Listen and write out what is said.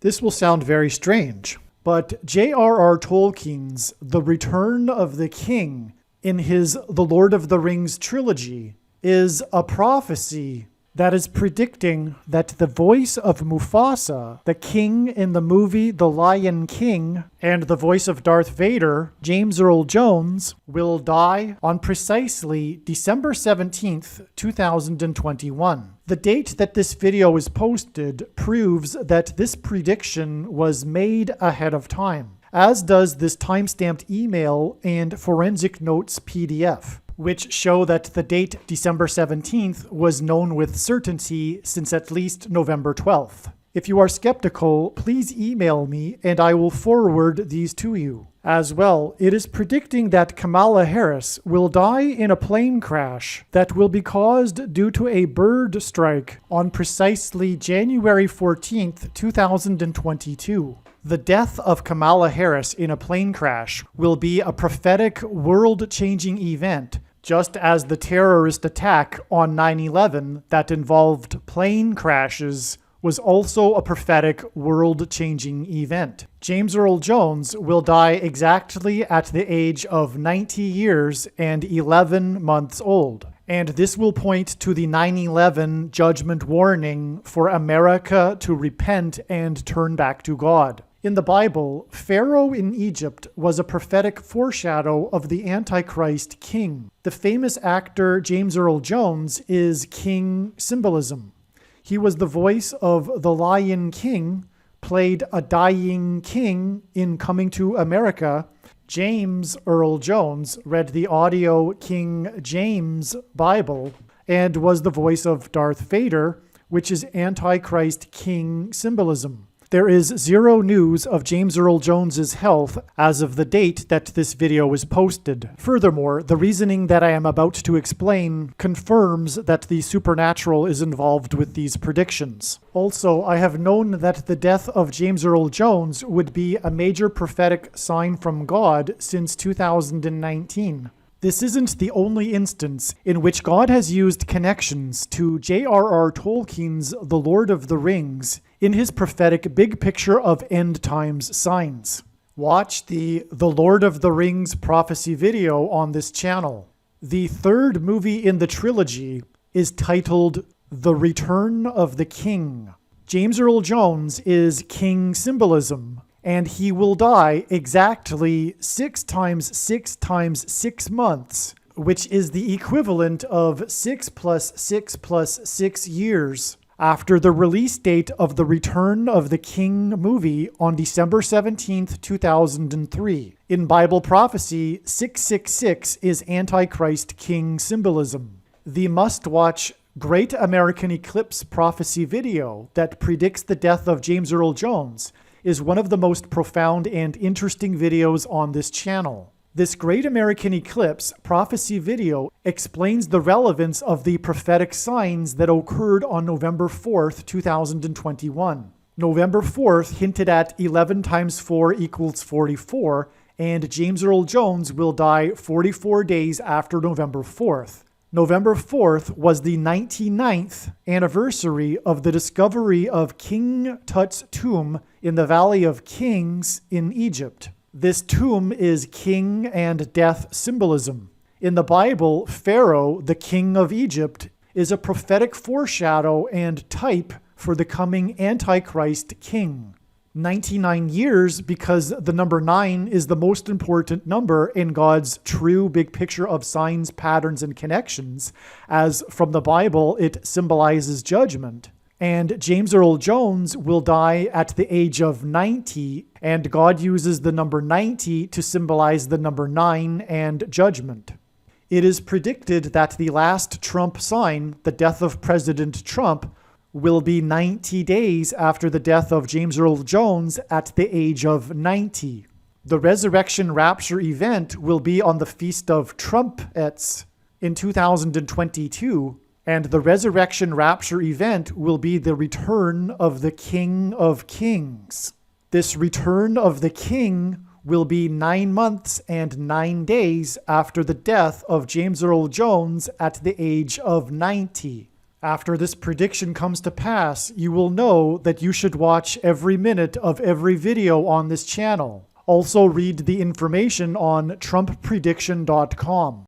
This will sound very strange, but J.R.R. Tolkien's The Return of the King in his The Lord of the Rings trilogy is a prophecy that is predicting that the voice of Mufasa, the king in the movie The Lion King, and the voice of Darth Vader, James Earl Jones, will die on precisely December 17th, 2021. The date that this video is posted proves that this prediction was made ahead of time, as does this timestamped email and forensic notes PDF, which show that the date December 17th was known with certainty since at least November 12th. If you are skeptical, please email me and I will forward these to you. As well, it is predicting that Kamala Harris will die in a plane crash that will be caused due to a bird strike on precisely January 14th, 2022. The death of Kamala Harris in a plane crash will be a prophetic, world-changing event, just as the terrorist attack on 9/11 that involved plane crashes was also a prophetic, world-changing event. James Earl Jones will die exactly at the age of 90 years and 11 months old. And this will point to the 9/11 judgment warning for America to repent and turn back to God. In the Bible, Pharaoh in Egypt was a prophetic foreshadow of the Antichrist king. The famous actor James Earl Jones is king symbolism. He was the voice of the Lion King, played a dying king in Coming to America. James Earl Jones read the audio King James Bible and was the voice of Darth Vader, which is Antichrist king symbolism. There is zero news of James Earl Jones's health as of the date that this video was posted. Furthermore, the reasoning that I am about to explain confirms that the supernatural is involved with these predictions. Also, I have known that the death of James Earl Jones would be a major prophetic sign from God since 2019. This isn't the only instance in which God has used connections to J.R.R. Tolkien's The Lord of the Rings in his prophetic big picture of end times signs. Watch the Lord of the Rings prophecy video on this channel. The third movie in the trilogy is titled The Return of the King. James Earl Jones is king symbolism, and he will die exactly 6 times 6 times 6 months, which is the equivalent of 6 plus 6 plus 6 years after the release date of the Return of the King movie on December 17th, 2003. In Bible prophecy, 666 is Antichrist king symbolism. The must-watch Great American Eclipse prophecy video that predicts the death of James Earl Jones is one of the most profound and interesting videos on this channel. This Great American Eclipse prophecy video explains the relevance of the prophetic signs that occurred on November 4th, 2021. November 4th hinted at 11 times 4 equals 44, and James Earl Jones will die 44 days after November 4th. November 4th was the 99th anniversary of the discovery of King Tut's tomb in the Valley of Kings in Egypt. This tomb is king and death symbolism. In the Bible, Pharaoh, the king of Egypt, is a prophetic foreshadow and type for the coming Antichrist king. 99 years because the number 9 is the most important number in God's true big picture of signs, patterns, and connections, as from the Bible it symbolizes judgment. And James Earl Jones will die at the age of 90, and God uses the number 90 to symbolize the number 9 and judgment. It is predicted that the last Trump sign, the death of President Trump, will be 90 days after the death of James Earl Jones at the age of 90. The resurrection rapture event will be on the Feast of Trumpets in 2022, and the resurrection rapture event will be the return of the King of Kings. This return of the King will be 9 months and 9 days after the death of James Earl Jones at the age of 90. After this prediction comes to pass, you will know that you should watch every minute of every video on this channel. Also read the information on TrumpPrediction.com.